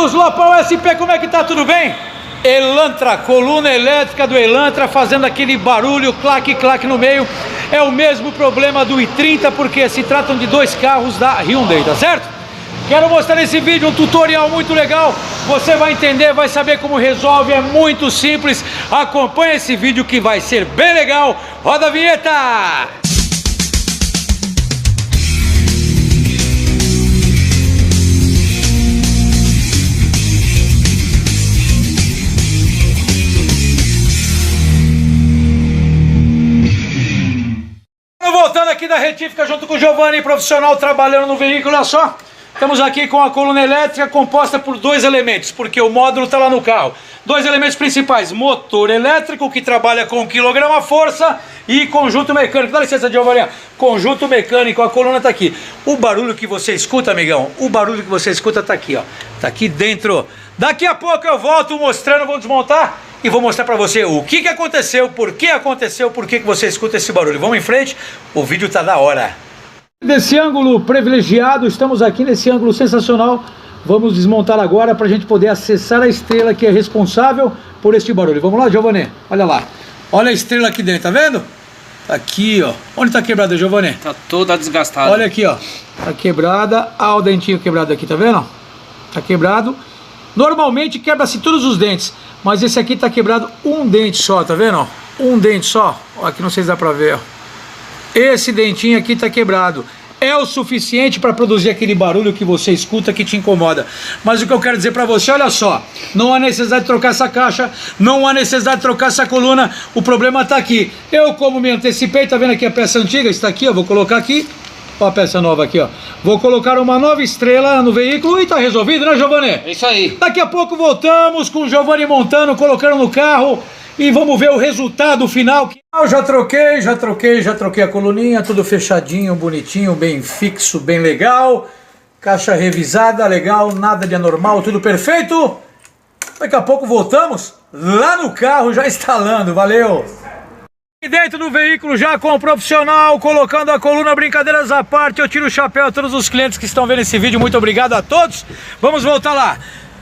amigos, Lopão SP, como é que tá? Tudo bem? Elantra, coluna elétrica do Elantra fazendo aquele barulho, claque, claque no meio. É o mesmo problema do i30, porque se tratam de dois carros da Hyundai, tá certo? Quero mostrar nesse vídeo um tutorial muito legal. Você vai entender, vai saber como resolve, é muito simples. Acompanhe esse vídeo que vai ser bem legal. Roda a vinheta! Voltando aqui da retífica junto com o Giovanni, profissional trabalhando no veículo, olha só. Estamos aqui com a coluna elétrica composta por dois elementos, porque o módulo está lá no carro. Dois elementos principais, motor elétrico que trabalha com quilograma-força e conjunto mecânico. Dá licença, Giovanni. Conjunto mecânico, a coluna está aqui. O barulho que você escuta, amigão, o barulho que você escuta está aqui, ó. Está aqui dentro. Daqui a pouco eu volto mostrando, vou desmontar e vou mostrar pra você o que aconteceu, por que você escuta esse barulho. Vamos em frente, o vídeo tá da hora. Desse ângulo privilegiado, estamos aqui nesse ângulo sensacional. Vamos desmontar agora pra gente poder acessar a estrela que é responsável por este barulho. Vamos lá, Giovanni? Olha lá. Olha a estrela aqui dentro, tá vendo? Tá aqui, ó. Onde tá quebrada, Giovanni? Tá toda desgastada. Olha aqui, ó. Tá quebrada. Ah, o dentinho quebrado aqui, tá vendo? Tá quebrado. Normalmente quebra-se todos os dentes, mas esse aqui tá quebrado um dente só, tá vendo? Um dente só. Ó, aqui não sei se dá pra ver, ó. Esse dentinho aqui tá quebrado. É o suficiente para produzir aquele barulho que você escuta que te incomoda. Mas o que eu quero dizer para você, olha só, não há necessidade de trocar essa caixa, não há necessidade de trocar essa coluna, o problema tá aqui. Eu, como me antecipei, tá vendo aqui a peça antiga, está aqui, ó, vou colocar aqui. Ó a peça nova aqui, ó. Vou colocar uma nova estrela no veículo e tá resolvido, né, Giovanni? É isso aí. Daqui a pouco voltamos com o Giovanni montando, colocando no carro e vamos ver o resultado final. Eu já troquei a coluninha, tudo fechadinho, bonitinho, bem fixo, bem legal. Caixa revisada, legal, nada de anormal, tudo perfeito. Daqui a pouco voltamos lá no carro já instalando, valeu! Dentro do veículo já com o profissional, colocando a coluna, brincadeiras à parte, eu tiro o chapéu a todos os clientes que estão vendo esse vídeo, muito obrigado a todos. Vamos voltar lá,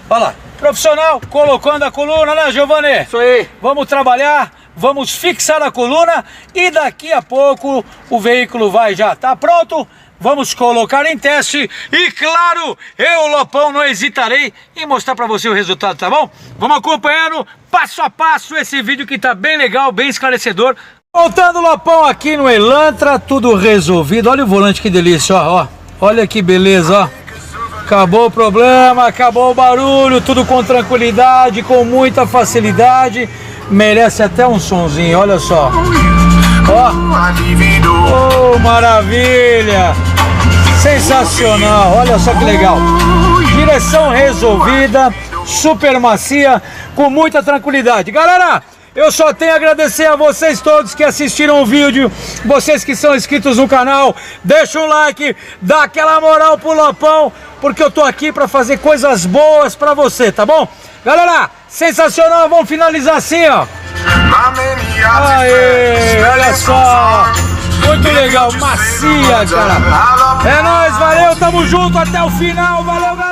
olha lá, profissional colocando a coluna, né, Giovanni? Isso aí. Vamos trabalhar, vamos fixar a coluna e daqui a pouco o veículo vai já estar pronto. Vamos colocar em teste e, claro, eu, Lopão, não hesitarei em mostrar para você o resultado, tá bom? Vamos acompanhando passo a passo esse vídeo que tá bem legal, bem esclarecedor. Voltando, Lopão, aqui no Elantra, tudo resolvido. Olha o volante, que delícia, ó. Olha que beleza, ó. Acabou o problema, acabou o barulho, tudo com tranquilidade, com muita facilidade. Merece até um sonzinho, olha só. Ó, oh, maravilha! Sensacional, olha só que legal. Direção resolvida, super macia, com muita tranquilidade. Galera, eu só tenho a agradecer a vocês todos que assistiram o vídeo, vocês que são inscritos no canal. Deixa um like, dá aquela moral pro Lopão, porque eu tô aqui pra fazer coisas boas pra você, tá bom? Galera, sensacional, vamos finalizar assim, ó. Aê, olha só, muito legal, macia, cara. É nóis, valeu, tamo junto até o final, valeu, galera.